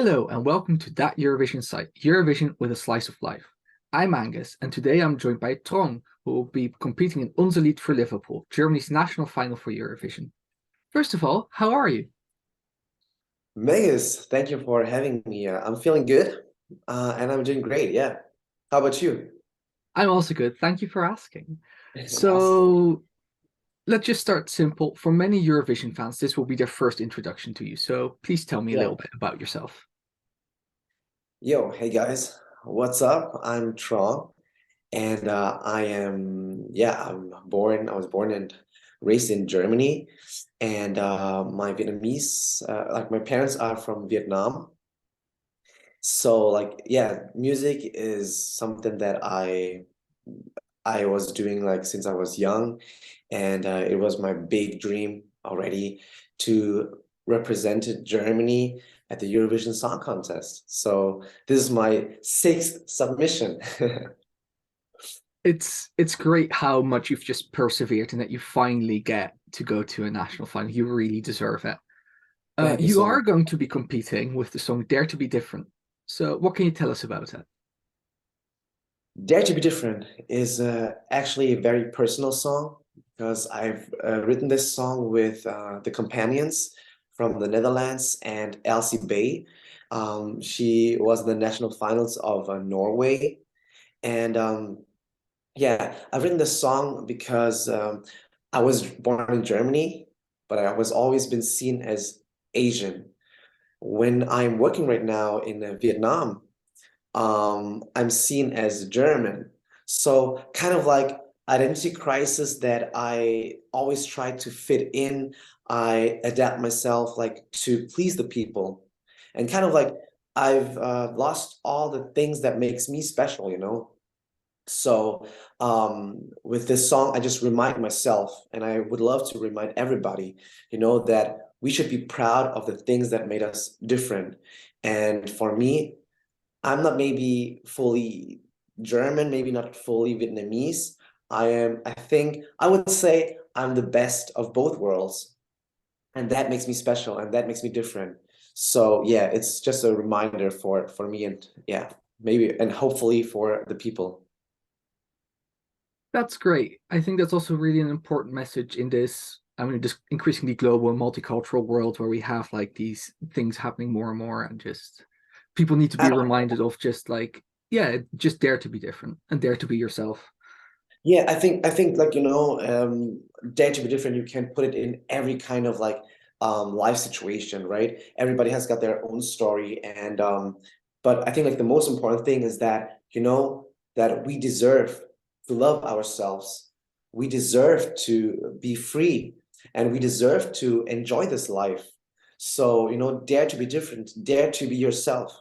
Hello and welcome to that Eurovision site, Eurovision with a slice of life. I'm Angus and today I'm joined by TRONG, who will be competing in Unser for Liverpool, Germany's national final for Eurovision. First of all, how are you? Megas, thank you for having me. I'm feeling good, and I'm doing great. Yeah. How about you? I'm also good, thank you for asking. Awesome. So let's just start simple. For many Eurovision fans, this will be their first introduction to you, so please tell me a Yeah. little bit about yourself. Yo, hey guys, what's up? I'm Trong, and I was born and raised in Germany, and my Vietnamese, like my parents are from Vietnam. So like, yeah, music is something that I was doing like since I was young, and it was my big dream already to represent Germany at the Eurovision Song Contest. So this is my sixth submission. It's great how much you've just persevered and that you finally get to go to a national final. You really deserve it. Thank you You so are much. going to be competing with the song Dare to Be Different. So, what can you tell us about it? Dare to Be Different is actually a very personal song because I've written this song with the Companions from the Netherlands and Elsie Bay. She was in the national finals of Norway. And yeah, I've written this song because I was born in Germany, but I was always been seen as Asian. When I'm working right now in Vietnam, I'm seen as German. So kind of like identity crisis that I always try to fit in. I adapt myself like to please the people, and kind of like I've lost all the things that makes me special, you know. So with this song, I just remind myself, and I would love to remind everybody, you know, that we should be proud of the things that made us different. And for me, I'm not maybe fully German, maybe not fully Vietnamese. I think, I would say I'm the best of both worlds. And that makes me special and that makes me different. So yeah, it's just a reminder for me and yeah, maybe and hopefully for the people. That's great. I think that's also really an important message in this, I mean, just increasingly global and multicultural world where we have like these things happening more and more, and just people need to be reminded of just like, yeah, just dare to be different and dare to be yourself. Yeah, I think like you know, dare to be different, you can put it in every kind of like life situation, right? Everybody has got their own story and but I think like the most important thing is that you know that we deserve to love ourselves. We deserve to be free and we deserve to enjoy this life. So, you know, dare to be different, dare to be yourself.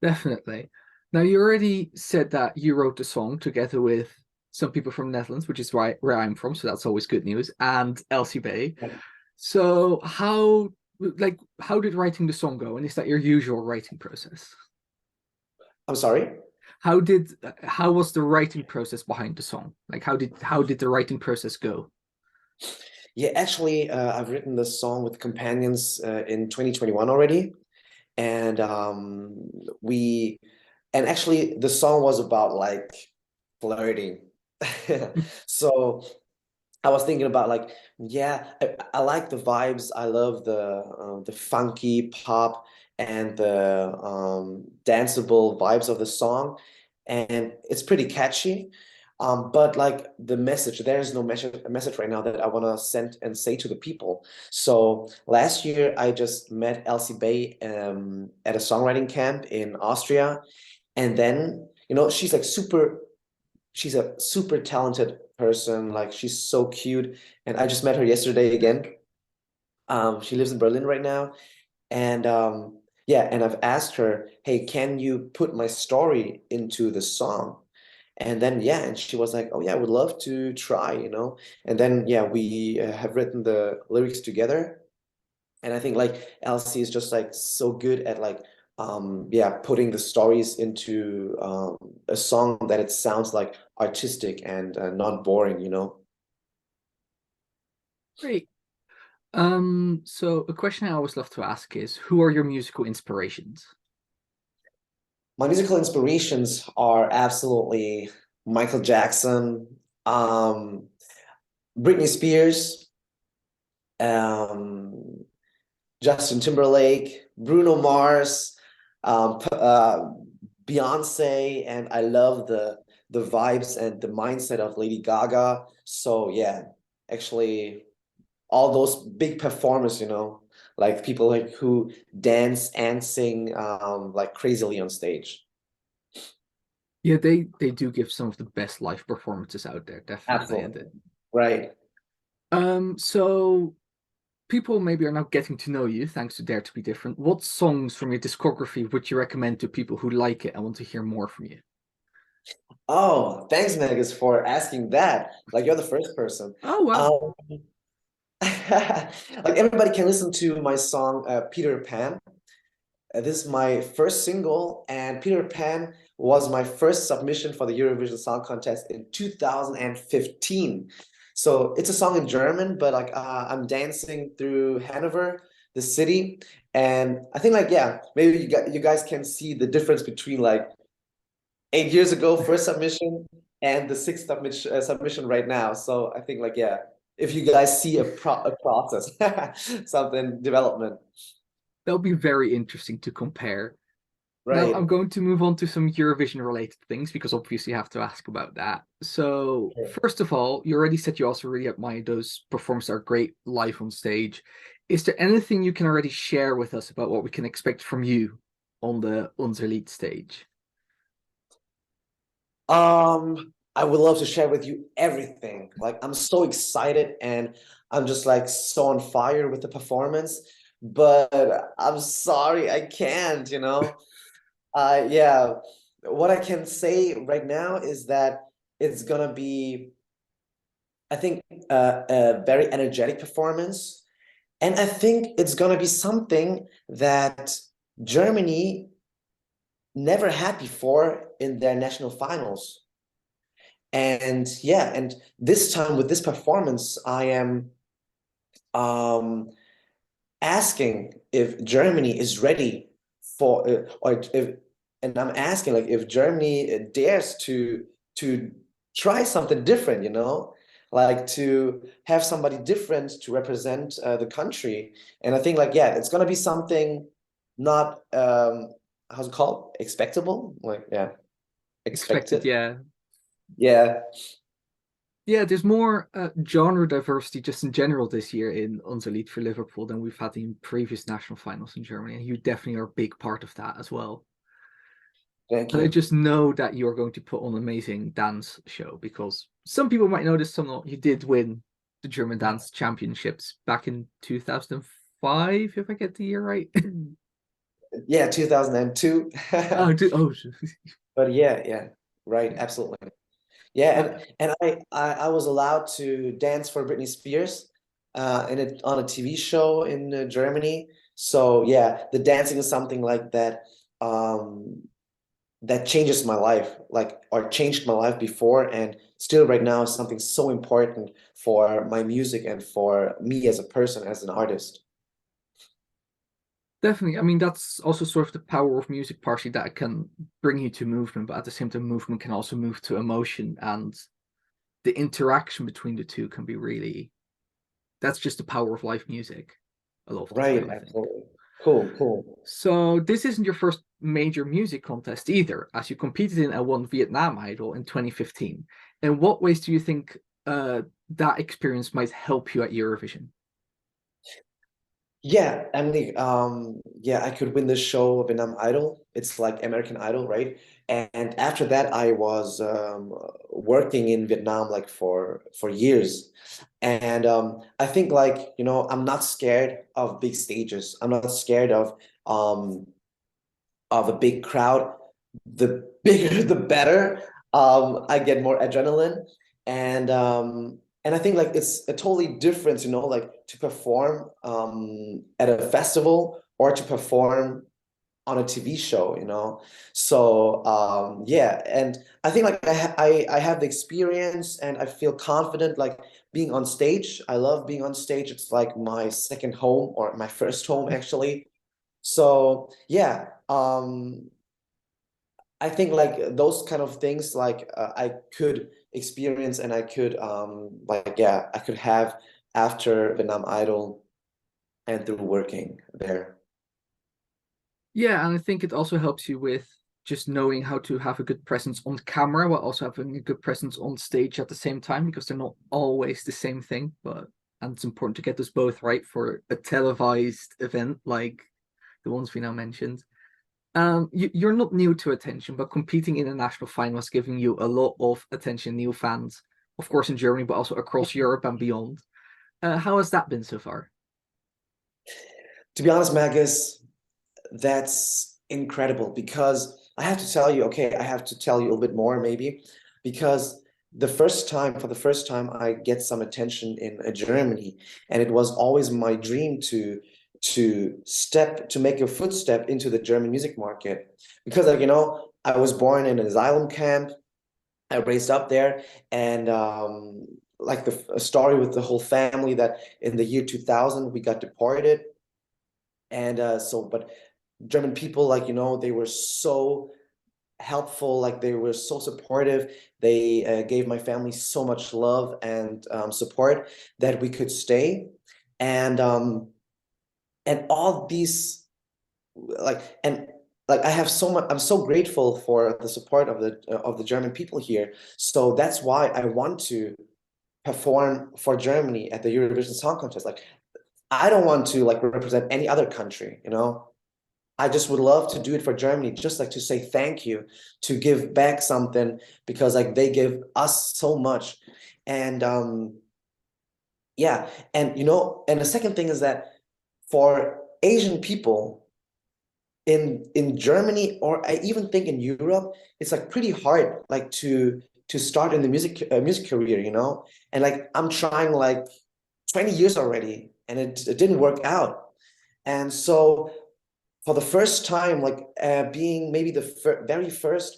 Definitely. Now, you already said that you wrote the song together with some people from Netherlands, which is right where I'm from, so that's always good news, and Elsie Bay. So how did writing the song go? And is that your usual writing process? I'm sorry. How was the writing process behind the song? Like how did the writing process go? Yeah, actually, I've written this song with Companions in 2021 already, and we, and actually, the song was about like flirting. So I was thinking about like, yeah, I like the vibes. I love the funky pop and the danceable vibes of the song, and it's pretty catchy. But like the message, there is no message right now that I want to send and say to the people. So last year, I just met Elsie Bay at a songwriting camp in Austria, and then you know she's like super she's a super talented person. Like she's so cute. And I just met her yesterday again. She lives in Berlin right now. And yeah, and I've asked her, hey, can you put my story into the song? And then yeah, and she was like, oh yeah, I would love to try, you know. And then yeah, we have written the lyrics together. And I think like Elsie is just like so good at like yeah, putting the stories into a song that it sounds like artistic and not boring, you know. Great. So a question I always love to ask is, who are your musical inspirations? My musical inspirations are absolutely Michael Jackson, um, Britney Spears, um, Justin Timberlake, Bruno Mars, Beyonce, and I love the vibes and the mindset of Lady Gaga. So yeah, actually all those big performers, like people like who dance and sing like crazily on stage. Yeah, they do give some of the best live performances out there, definitely. And Absolutely. Right. so people maybe are now getting to know you thanks to Dare to Be Different. What songs from your discography would you recommend to people who like it and want to hear more from you? Oh, thanks, Megas, for asking that. Like you're the first person. Oh wow. Um, like everybody can listen to my song Peter Pan. This is my first single, and Peter Pan was my first submission for the Eurovision Song Contest in 2015. So it's a song in German, but like I'm dancing through Hanover, the city, and I think like yeah, maybe you guys can see the difference between like 8 years ago first submission and the sixth submission right now. So I think like yeah, if you guys see a process, something development, That'll be very interesting to compare. Now I'm right? going to move on to some Eurovision related things because obviously you have to ask about that. So first of all, you already said you also really admire those performances are great live on stage. Is there anything you can already share with us about what we can expect from you on the Unser stage? I would love to share with you everything. Like I'm so excited and I'm just like so on fire with the performance, but I'm sorry I can't. Yeah, what I can say right now is that it's gonna be, I think, a very energetic performance, and I think it's gonna be something that Germany never had before in their national finals. And yeah, and this time with this performance, I am um, asking if Germany is ready for, or if, and I'm asking like if Germany dares to try something different, like to have somebody different to represent the country. And I think like yeah, it's gonna be something not how's it called? Expectable? Like yeah, Expected, expected. yeah. Yeah. Yeah, there's more genre diversity just in general this year in Unser for Liverpool than we've had in previous national finals in Germany, and you definitely are a big part of that as well. Thank And I you. just know that you're going to put on an amazing dance show because some people might notice some not. You did win the German dance championships back in 2005, if I get the year right. Yeah, 2002. Oh, But yeah, yeah, right, absolutely. Yeah, uh, and I was allowed to dance for Britney Spears on a TV show in Germany. So yeah, the dancing is something like that that changes my life, like or changed my life before and still right now is something so important for my music and for me as a person, as an artist. definitely. I mean, that's also sort of the power of music, partially that it can bring you to movement, but at the same time, movement can also move to emotion, and the interaction between the two can be really. That's just the power of live music a lot of the Right, time, I think. absolutely. Cool, cool. So this isn't your first major music contest either, as you competed in and won Vietnam Idol in 2015. In what ways do you think that experience might help you at Eurovision? Yeah, I mean, yeah, I could win this show, Vietnam Idol. It's like American Idol, right? And after that, I was working in Vietnam like for years, and I think like I'm not scared of big stages. I'm not scared um of a big crowd. The bigger, the better. I get more adrenaline, and I think like it's a totally different, like to perform at a festival or to perform on a TV show, you know. So yeah, and I think like I have the experience and I feel confident like being on stage. I love being on stage. It's like my second home or my first home actually. So yeah, I think like those kind of things like I could experience and I could like yeah, I could have after Vietnam Idol and through working there. Yeah, and I think it also helps you with just knowing how to have a good presence on camera while also having a good presence on stage at the same time, because they're not always the same thing. But and it's important to get those both right for a televised event like the ones we now mentioned. You're not new to attention, but competing in a national final is giving you a lot of attention, new fans, of course, in Germany, but also across Europe and beyond. How has that been so far? To be honest, Magus, that's incredible because I have to tell you, okay, I have to tell you a little bit more maybe because for the first time, I get some attention in Germany, and it was always my dream to make a footstep into the German music market because like you know, I was born in an asylum camp. I raised up there, and like the story with the whole family that in the year 2000 we got deported, and but German people, like, you know, they were so helpful, like they were so supportive. They gave my family so much love and support that we could stay. And all these like and like I have so much, I'm so grateful for the support of the German people here. So that's why I want to perform for Germany at the Eurovision Song Contest. Like I don't want to like represent any other country, you know. I just would love to do it for Germany, just like to say thank you, to give back something because like they give us so much. And yeah, and you know, and the second thing is that for Asian people in Germany, or I even think in Europe, it's like pretty hard like to start in the music career, you know? And like I'm trying like 20 years already and it didn't work out. And so for the first time, like being maybe the very first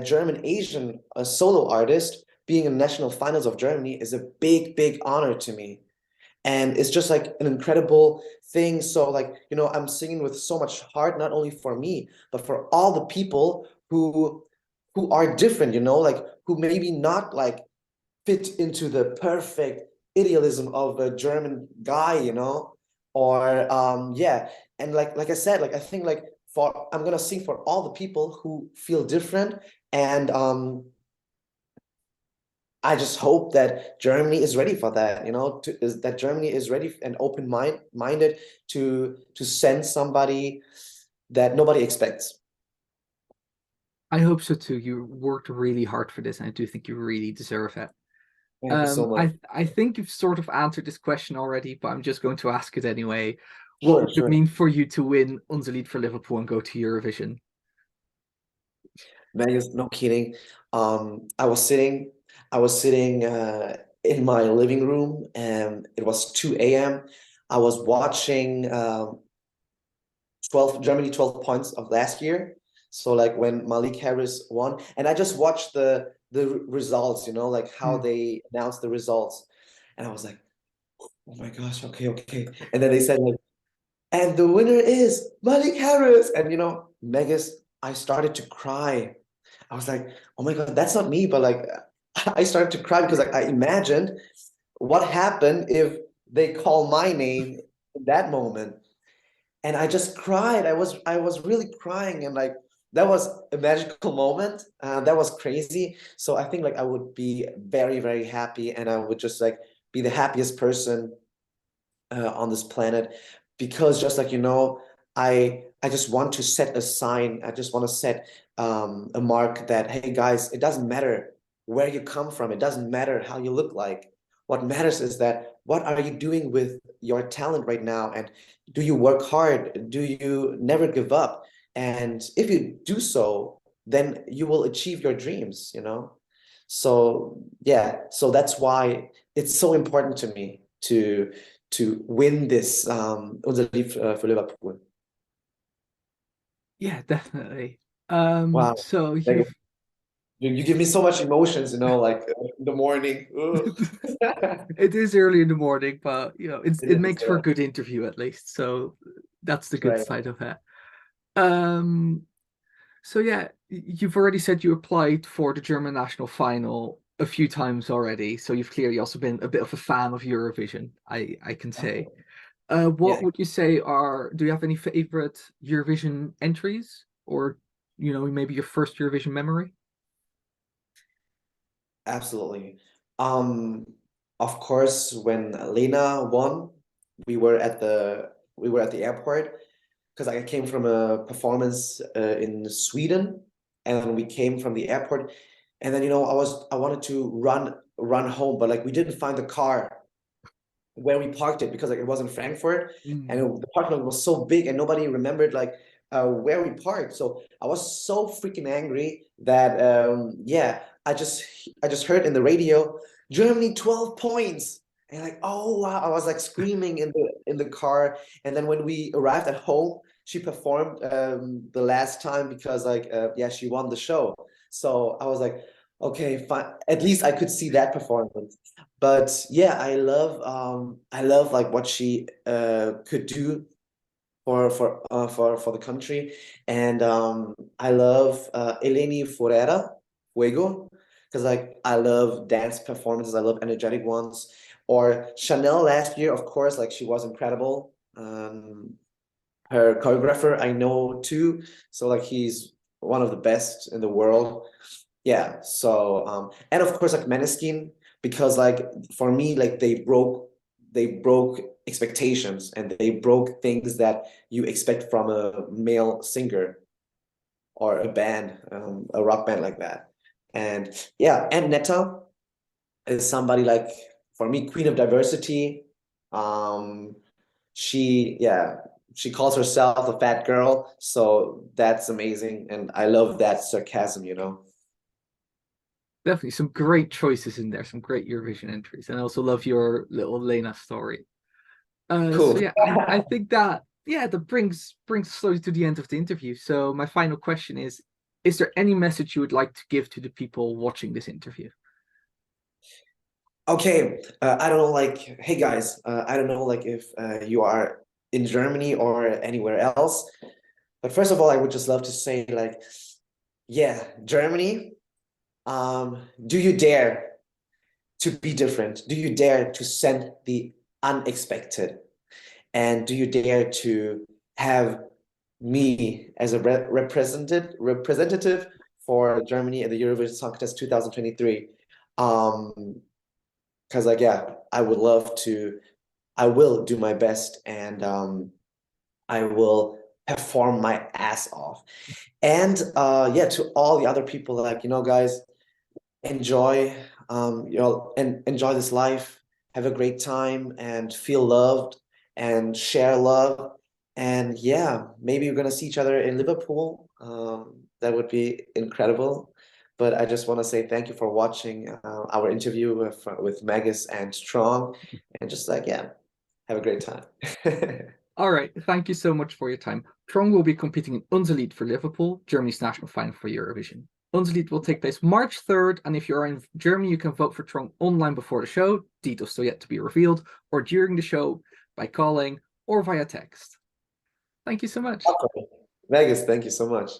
German Asian solo artist, being in national finals of Germany is a big, big honor to me. And it's just like an incredible thing. So like, you know, I'm singing with so much heart, not only for me, but for all the people who are different, you know, like who maybe not like fit into the perfect idealism of a German guy, you know, or yeah, and like I said, like I think like for I'm gonna sing for all the people who feel different, and I just hope that Germany is ready for that, you know, that Germany is ready and minded to send somebody that nobody expects. I hope so too. You worked really hard for this, and I do think you really deserve it. Thank you so much. I think you've sort of answered this question already, but I'm just going to ask it anyway. What Sure, would it sure. mean for you to win Unser for Liverpool and go to Eurovision? Vegas, no kidding. I was sitting in my living room, and it was 2 a.m. I was watching 12 points of last year. So like when Malik Harris won, and I just watched the results, you know, like how Hmm. they announced the results, and I was like, oh my gosh, okay, okay. And then they said like, and the winner is Malik Harris, and you know, Megas, I started to cry. I was like, oh my God, that's not me. But like, I started to cry because like I imagined what happened if they call my name in that moment. And I just cried. I was really crying, and like that was a magical moment. That was crazy. So I think like I would be very, very happy, and I would just like be the happiest person on this planet because just like you know I just want to set a sign. I just want to set a mark that hey guys, it doesn't matter where you come from, it doesn't matter how you look like. What matters is that what are you doing with your talent right now, and do you work hard, do you never give up, and if you do so then you will achieve your dreams, you know. So yeah, so that's why it's so important to me to win this Unser Lied für Liverpool. Yeah, definitely. Wow. So Like, you've you give me so much emotions, like in the morning. Ugh. it is early in the morning, but It it is, makes for a yeah. good interview at least. So that's the good Right. side of it. Um, so yeah, you've already said you applied for the German national final a few times already. So you've clearly also been a bit of a fan of Eurovision, I can say. What Yeah, would you say do you have any favorite Eurovision entries or, maybe your first Eurovision memory? absolutely. Um, of course, when Lena won, we were at the airport because I came from a performance in Sweden, and we came from the airport, and then I wanted to run home, but like we didn't find the car where we parked it because like it was in Frankfurt, and Mm. the parking lot was so big and nobody remembered like where we parked. So I was so freaking angry that yeah, I just heard in the radio, Germany 12 points. And like, oh wow, I was like screaming in the car. And then when we arrived at home, she performed the last time because like yeah, she won the show. So I was like, okay, fine. At least I could see that performance. But yeah, I love like what she could do for the country. And I love Eleni Fuego, because like I love dance performances, I love energetic ones. Or Chanel last year, of course, like she was incredible. Her choreographer I know too, so like he's one of the best in the world. Yeah, so and of course like Maneskin, because like for me like they broke expectations, and they broke things that you expect from a male singer or a band, a rock band like that. And yeah, and Netta is somebody like, for me, queen of diversity. Um, yeah, she calls herself a fat girl, so that's amazing, and I love that sarcasm. Definitely some great choices in there, some great Eurovision entries. And I also love your little Lena story. So Cool. yeah, I think that yeah, that brings us slowly to the end of the interview. So my final question is there any message you would like to give to the people watching this interview? Okay, I don't know, like, hey guys, I don't know, like, if you are in Germany or anywhere else, but first of all, I would just love to say, like, yeah, Germany, do you dare to be different? Do you dare to send the unexpected? And do you dare to have me as a representative for Germany at the Eurovision Song Contest 2023? Because like yeah, I will do my best, and I will perform my ass off. And yeah, to all the other people, like guys, enjoy and enjoy this life, have a great time, and feel loved, and share love. And yeah, maybe we're gonna see each other in Liverpool. That would be incredible. But I just want to say thank you for watching our interview with Magus and Strong, and just like yeah, have a great time. All right, thank you so much for your time. TRONG will be competing in Unser for Liverpool, Germany's national final for Eurovision. Unser will take place March 3rd, and if you're in Germany, you can vote for TRONG online before the show, details still yet to be revealed, or during the show by calling or via text. Thank you so much. Okay. Magus, thank you so much.